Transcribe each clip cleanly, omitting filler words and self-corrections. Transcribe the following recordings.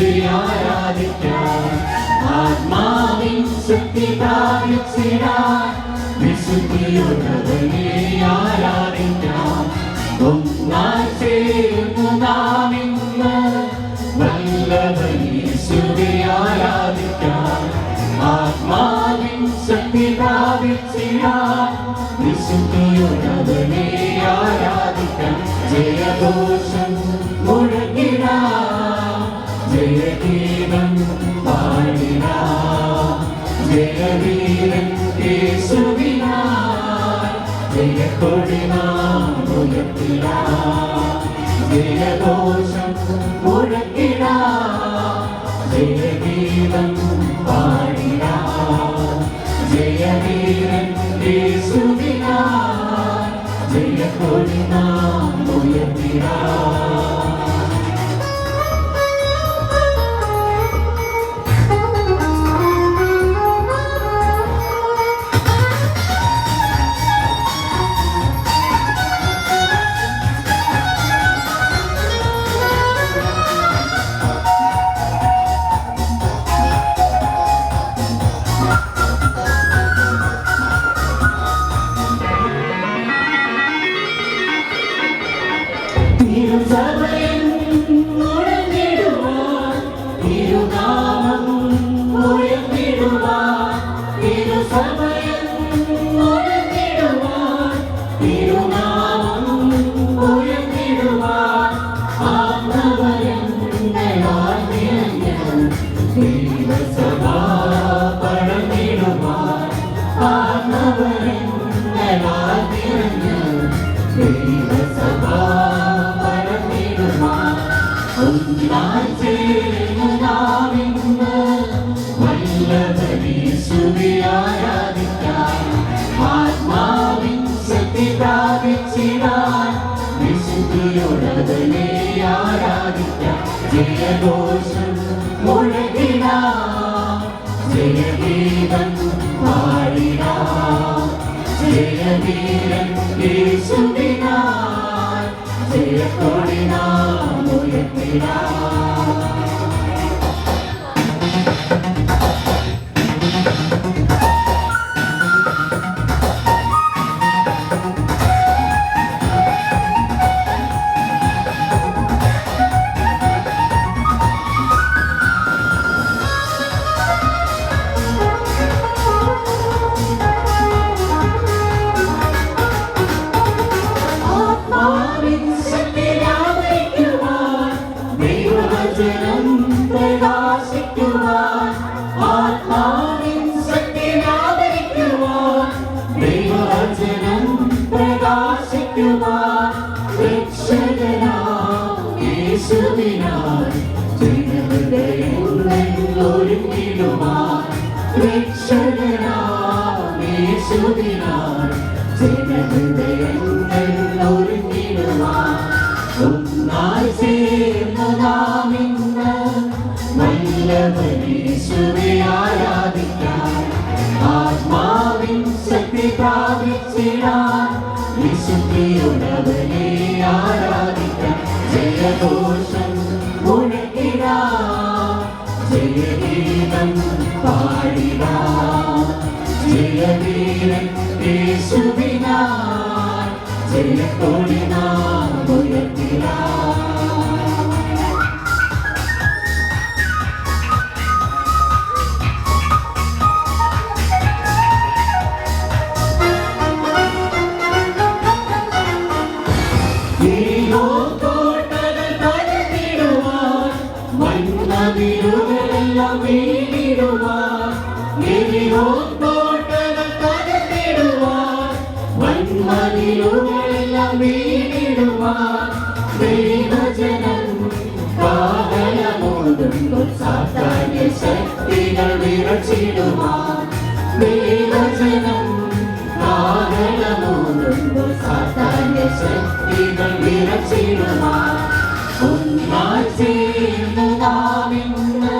ആരാധിക്കാം ആത്മാവിൻ ശക്തി പ്രാപിച്ചിടാൻ വിശുദ്ധിയുള്ളവനെ ആരാധിക്കാം ഒന്നായി ചേർന്നു നാം ഇന്ന് വല്ലഭനീശുവെ ആരാധിക്കാം ആത്മാവിൻ ശക്തി പ്രാപിച്ചിടാൻ വിശുദ്ധിയുള്ളവനെ ആരാധിക്കാം ജയഘോഷം മുഴങ്ങിടാം ജയഗീതം പാടിടാം ജയവീരൻ യേശുവിനായി ജയക്കൊടി നാം ഉയർത്തിടാം ജയഘോഷം മുഴങ്ങിടാം ജയഗീതം പാടിടാം ജയവീരൻ യേശുവിനായി ജയക്കൊടി നാം ഉയർത്തിടാം തിരുസഭയിൽ മുഴങ്ങിടുവാൻ തിരുനാമം ഉയർത്തിടുവാൻ തിരുസഭയിൽ മുഴങ്ങിടുവാൻ തിരുനാമം ഉയർത്തിടുവാൻ ആത്മവരങ്ങളാൽ നിറഞ്ഞ ദൈവസഭ പടർന്നിടുവാൻ ആത്മവരങ്ങളാൽ നിറഞ്ഞ ദൈവസഭ ഒന്നായി ചേർന്നു നാം ഇന്ന് വല്ലഭനീശുവെ ആരാധിക്കാം ആത്മാവിൻ ശക്തി പ്രാപിച്ചിടാൻ വിശുദ്ധിയുള്ളവനെ ആരാധിക്കാം ജയഘോഷം മുഴങ്ങിടാം ജയഗീതം പാടിടാം ജയവീരൻ യേശുവിനായി ജയക്കൊടി നാം ഉയർത്തിടാം പ്രകാശിക്കുവാൻ ആത്മാവിൻ ശക്തി വ്യാപരിക്കുവാൻ ദൈവവചനം പ്രകാശിക്കുവാൻ രക്ഷകനാം യേശുവിനായി ജനഹൃദയങ്ങൾ ഒരുങ്ങിടുവാൻ രക്ഷകനാം യേശുവിനായി ജനഹൃദയങ്ങൾ ഒരുങ്ങിടുവാൻ ഒന്നായി ചേർന്നു നാം ഇന്ന് വല്ലഭനീശുവെ ആരാധിക്കാം ആത്മാവിൻ ശക്തി പ്രാപിച്ചിടാൻ വിശുദ്ധിയുള്ളവനെ ആരാധിക്കാം ജയഘോഷം മുഴങ്ങിടാം ജയഗീതം പാടിടാം ജയവീരൻ യേശുവിനായി ജയക്കൊടി നാം ഉയർത്തിടാം മന്നവിരുകളെല്ലാം വീണിടുവാൻ കോട്ടകൾ തകർത്തിടുവാൻ മന്മതിലുകളെല്ലാം വീണിടുവാൻ ദൈവജനം കാഹളമോതുമ്പോൾ സാത്താന്യ ശക്തികൾ വിറച്ചിടുവാൻ ദൈവജനം കാഹളമോതുമ്പോൾ സാത്താന്യ ശക്തികൾ വിറച്ചിടുവാൻ ഒന്നായി ചേർന്നു നാം ഇന്ന്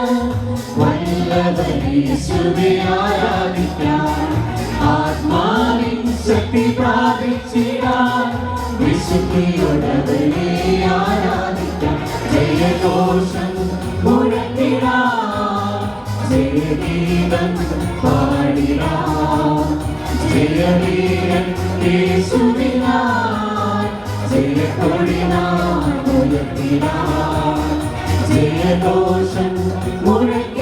വല്ലഭനീശുവെ ആരാധിക്കാം ആത്മാവിൻ ശക്തി പ്രാപിച്ചിടാൻ വിശുദ്ധിയുള്ളവനെ ആരാധിക്കാം ജയഘോഷം മുഴങ്ങി ജയവീരൻ യേശുവിനായി ജയക്കൊടിനായി ഉയർത്തിനായി ജയഘോഷം മുഴക്കി